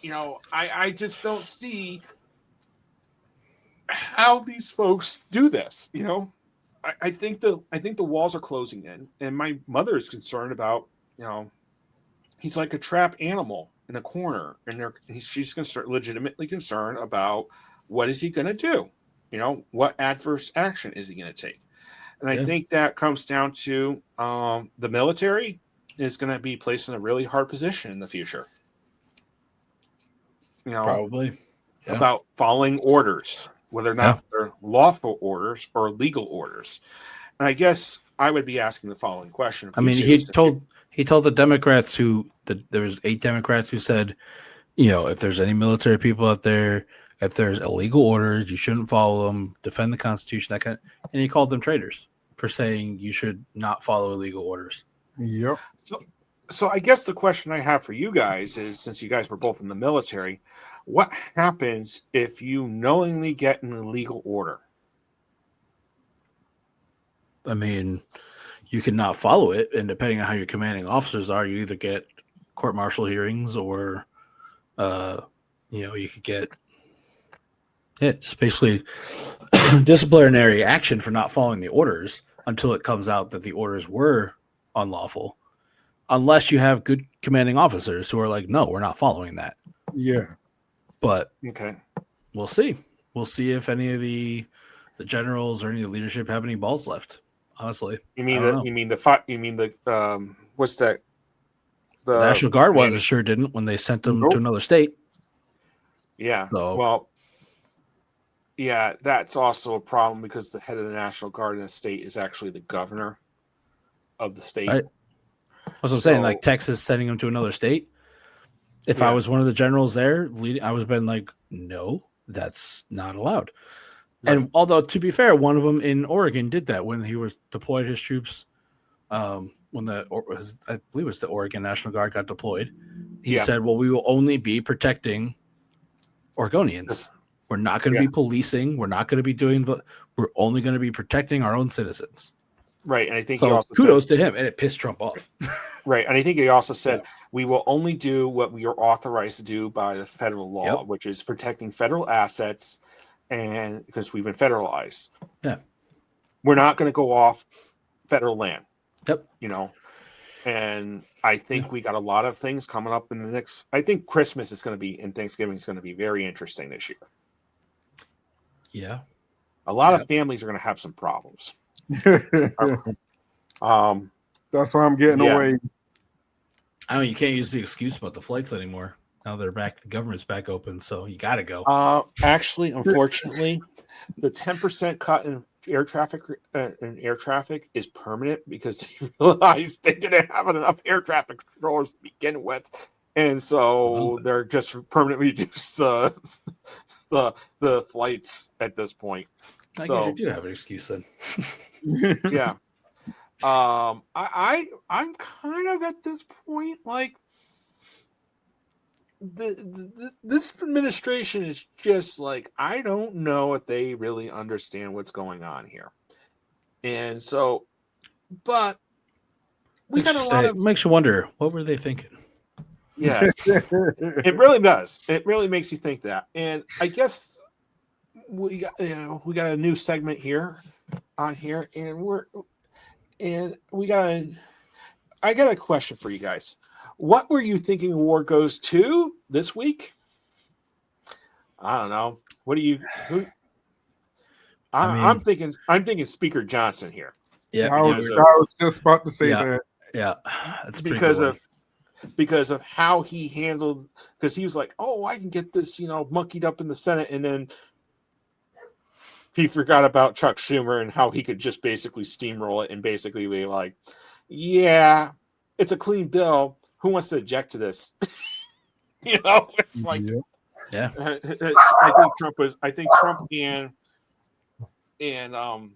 Yeah. I just don't see how these folks do this. I think the walls are closing in, and my mother is concerned about, he's like a trapped animal in a corner, and she's legitimately concerned about what is he going to do? What adverse action is he going to take? And I think that comes down to the military is going to be placed in a really hard position in the future. Probably about following orders, whether or not they're lawful orders or legal orders. And I guess I would be asking the following question. I mean, he told the Democrats there was 8 Democrats who said, if there's any military people out there, if there's illegal orders, you shouldn't follow them, defend the Constitution, that kind of, and he called them traitors for saying you should not follow illegal orders. Yep. So I guess the question I have for you guys is, since you guys were both in the military, what happens if you knowingly get an illegal order? I mean, you can not follow it, and depending on how your commanding officers are, you either get court-martial hearings or, you could get just basically disciplinary action for not following the orders until it comes out that the orders were unlawful, unless you have good commanding officers who are like, no, we're not following that. Yeah. But okay, we'll see. We'll see if any of the generals or any of the leadership have any balls left. Honestly, you mean the what's that? The National Guard ones sure didn't when they sent them to another state. Yeah. So, well, yeah, that's also a problem because the head of the National Guard in a state is actually the governor of the state. Right. That's what I'm saying. Like Texas sending them to another state. If I was one of the generals there, I would have been like, no, that's not allowed. Right. And although, to be fair, one of them in Oregon did that when he was deployed his troops. When I believe it was the Oregon National Guard got deployed, he said, well, we will only be protecting Oregonians. We're not going to be policing. We're not going to be we're only going to be protecting our own citizens. Right. And I think he also kudos to him, and it pissed Trump off. Right. And I think he also said, we will only do what we are authorized to do by the federal law, which is protecting federal assets, and because we've been federalized. Yeah. We're not going to go off federal land. Yep. And I think we got a lot of things coming up in the next. I think Christmas is going to be and Thanksgiving is going to be very interesting this year. Yeah, a lot of families are going to have some problems. That's why I'm getting away. I know you can't use the excuse about the flights anymore. Now they're back, the government's back open, so you got to go. Actually, unfortunately, the 10% cut in air traffic is permanent because they realized they didn't have enough air traffic controllers to begin with, and so they're just permanently reduced the flights at this point. I guess you do have an excuse then. Yeah. I'm kind of at this point like this administration is just like, I don't know if they really understand what's going on here, and so, but we got a lot of makes you wonder, what were they thinking? Yes, it really does. It really makes you think that, and I guess we got a new segment here on here, and I got a question for you guys. What were you thinking award goes to this week? I don't know. What do you? I'm thinking Speaker Johnson here. Yeah, I was just about to say that. Yeah, that's because of how he handled. Because he was like, "Oh, I can get this, monkeyed up in the Senate," and then he forgot about Chuck Schumer and how he could just basically steamroll it and basically be like, "Yeah, it's a clean bill. Who wants to object to this?" It's like, yeah. I think Trump and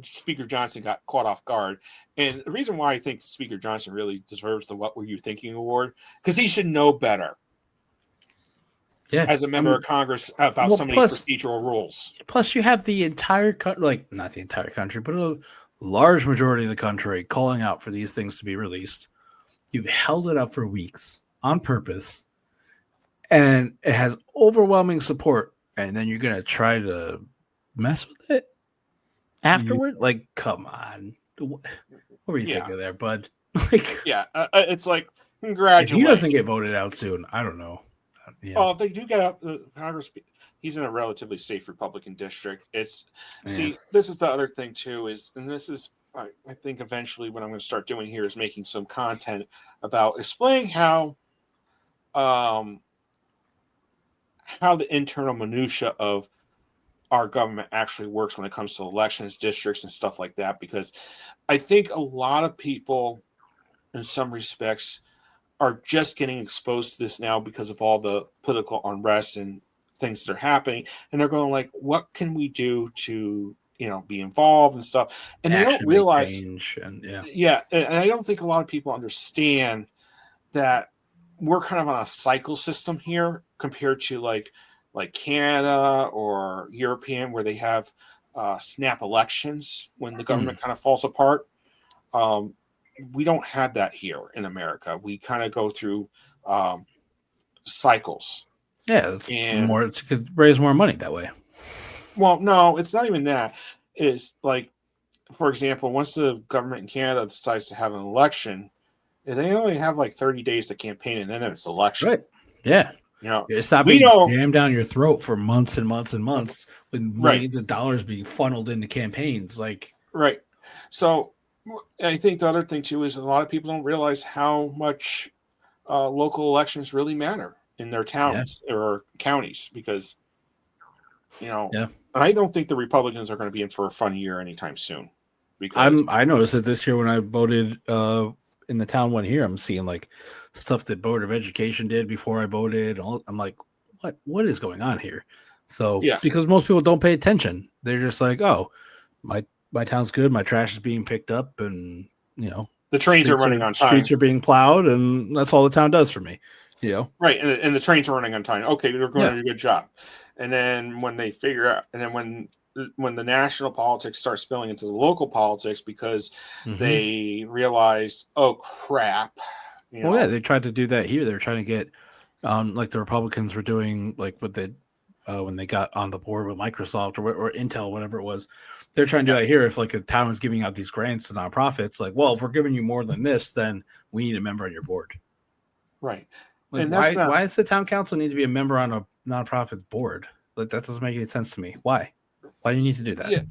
Speaker Johnson got caught off guard. And the reason why I think Speaker Johnson really deserves the "What Were You Thinking" award, because he should know better. Yeah, as a member of Congress about some of these procedural rules. Plus, you have the entire country, not the entire country, but a large majority of the country calling out for these things to be released. You've held it up for weeks on purpose, and it has overwhelming support, and then you're going to try to mess with it afterward? Like, come on. What were you thinking there, bud? It's like, congratulations. If he doesn't get voted out soon, I don't know. Yeah. Oh, if they do get out, Congress, he's in a relatively safe Republican district. See, this is the other thing too, and this is, I think eventually what I'm going to start doing here is making some content about explaining how the internal minutia of our government actually works when it comes to elections, districts, and stuff like that. Because I think a lot of people, in some respects, are just getting exposed to this now because of all the political unrest and things that are happening. And they're going like, what can we do to, be involved and stuff? And they don't realize, and I don't think a lot of people understand that we're kind of on a cycle system here compared to like Canada or European, where they have snap elections when the government kind of falls apart. We don't have that here in America. We kind of go through cycles. Yeah, it could raise more money that way. Well, no, it's not even that. It's like, for example, once the government in Canada decides to have an election, they only have like 30 days to campaign, and then it's election. Right. Yeah. It's not being jammed down your throat for months and months and months with millions of dollars being funneled into campaigns. Right. So I think the other thing too is a lot of people don't realize how much local elections really matter in their towns or counties, because I don't think the Republicans are going to be in for a fun year anytime soon. Because I noticed that this year when I voted in the town one here, I'm seeing like stuff that Board of Education did before I voted. I'm like, what is going on here? So because most people don't pay attention, they're just like, oh, my town's good. My trash is being picked up, and the trains are running on time. Streets are being plowed, and that's all the town does for me. Right, and the trains are running on time. Okay, they're going to do a good job. And then when they figure out, and then when the national politics starts spilling into the local politics, because they realized, oh crap. They tried to do that here. They were trying to get, like the Republicans were doing, like what they when they got on the board with Microsoft or Intel, whatever it was. they're trying to do that here. If like a town is giving out these grants to nonprofits, like, well, if we're giving you more than this, then we need a member on your board. Right. Like, And why does the town council need to be a member on a nonprofit's board? Like, that doesn't make any sense to me. Why? Why do you need to do that? Yeah.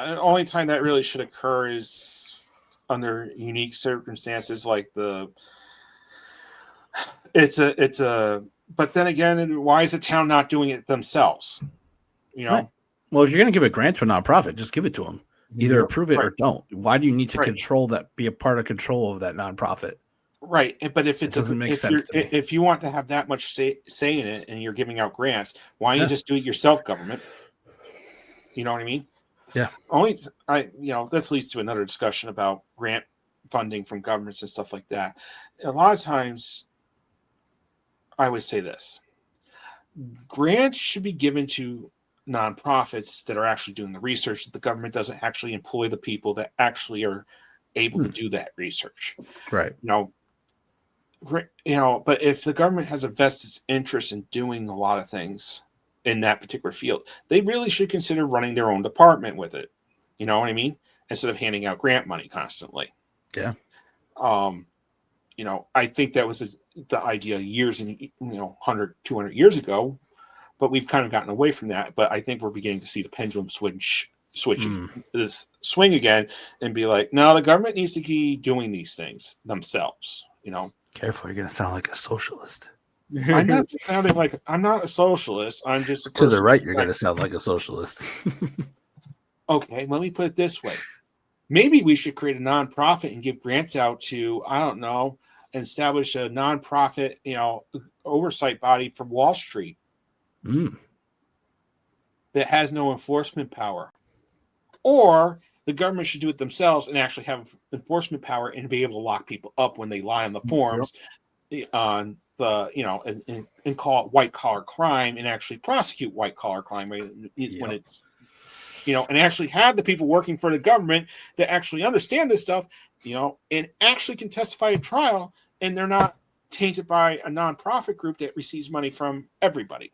The only time that really should occur is under unique circumstances, like but then again, why is the town not doing it themselves? You know? Right. Well, if you're going to give a grant to a nonprofit, just give it to them. Either approve it or don't. Why do you need to control that? Be a part of control of that nonprofit? Right, but if it doesn't make sense to me. If you want to have that much say in it, and you're giving out grants, why don't you just do it yourself, government? You know what I mean? Yeah. This leads to another discussion about grant funding from governments and stuff like that. A lot of times, I would say this: grants should be given to nonprofits that are actually doing the research. That the government doesn't actually employ the people that actually are able to do that research. Right. But if the government has a vested interest in doing a lot of things in that particular field, they really should consider running their own department with it. You know what I mean? Instead of handing out grant money constantly. Yeah. I think that was the idea years and 100, 200 years ago, but we've kind of gotten away from that. But I think we're beginning to see the pendulum switch this swing again and be like, no, the government needs to keep doing these things themselves. Careful, you're going to sound like a socialist. I'm not sounding like I'm not a socialist. I'm just a person. To the right, you're going to sound like a socialist. Okay, let me put it this way. Maybe we should create a nonprofit and give grants out to, I don't know, establish a nonprofit, oversight body from Wall Street that has no enforcement power. Or the government should do it themselves and actually have enforcement power and be able to lock people up when they lie on the forms on the, and call it white collar crime and actually prosecute white collar crime when it's, and actually have the people working for the government that actually understand this stuff, and actually can testify at trial, and they're not tainted by a nonprofit group that receives money from everybody.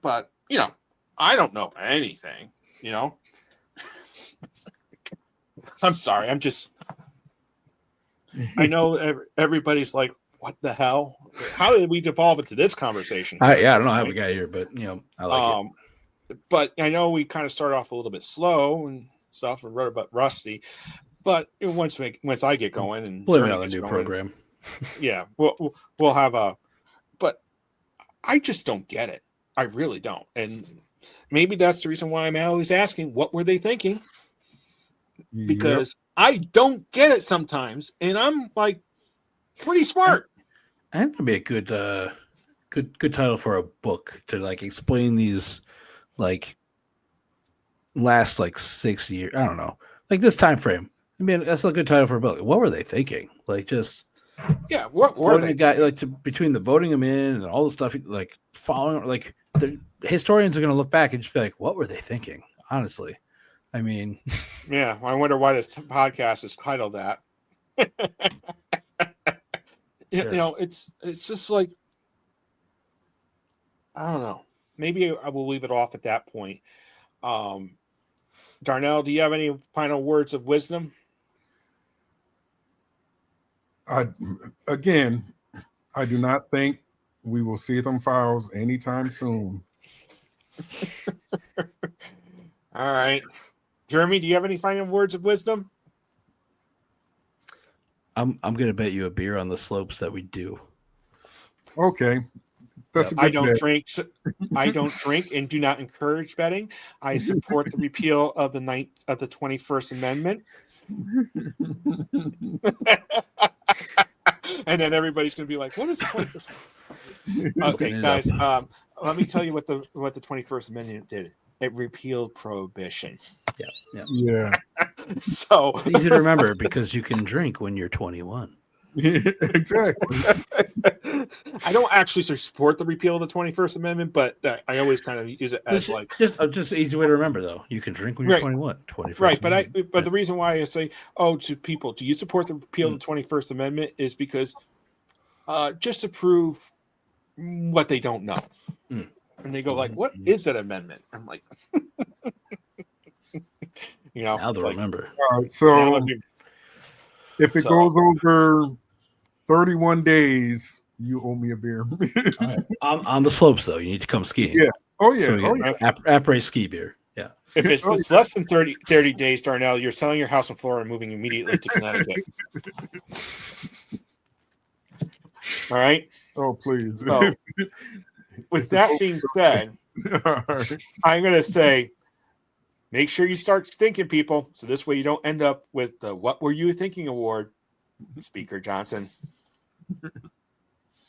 But, I don't know anything, I'm sorry. I know everybody's like, what the hell? How did we devolve into this conversation? I don't know how we got here, but I like it. But I know we kind of started off a little bit slow and stuff and wrote about rusty, but once I get going and blame it on the new program. Yeah, we'll have but I just don't get it. I really don't. And maybe that's the reason why I'm always asking, what were they thinking? Because I don't get it sometimes, and I'm like pretty smart. I think that'd be a good title for a book to like explain these like last like 6 years. I don't know, like this time frame. I mean, that's a good title for a book. What were they thinking? Like just what were they? The guy like between the voting him in and all the stuff like following, like the historians are going to look back and just be like, what were they thinking? Honestly, I mean, yeah, I wonder why this podcast is titled that. It's just like, I don't know. Maybe I will leave it off at that point. Darnell, do you have any final words of wisdom? I do not think we will see them files anytime soon. All right. Jeremy, do you have any final words of wisdom? I'm gonna bet you a beer on the slopes that we do. Okay. I don't drink. I don't drink and do not encourage betting. I support the repeal of the 21st Amendment. And then everybody's going to be like, "What is the 21st?" Okay, guys. Let me tell you what the 21st Amendment did. It repealed prohibition. Yeah. So it's easy to remember because you can drink when you're 21. Exactly. I don't actually support the repeal of the 21st Amendment, but I always kind of use it as just an easy way to remember, though. You can drink when you're 21. 21st right, Amendment. but the reason why I say, to people, do you support the repeal of the 21st Amendment is because just to prove what they don't know. And they go like, "What is that amendment?" I'm like, now they'll remember. All right, so if it goes over 31 days, you owe me a beer. All right. On the slopes, though, you need to come skiing. Yeah. Oh yeah. So après ski beer. Yeah. If it's less than 30 days, Darnell, you're selling your house in Florida and moving immediately to Connecticut. All right. Oh please. So, with that being said, I'm going to say, make sure you start thinking, people. So this way you don't end up with the "What Were You Thinking" award, Speaker Johnson.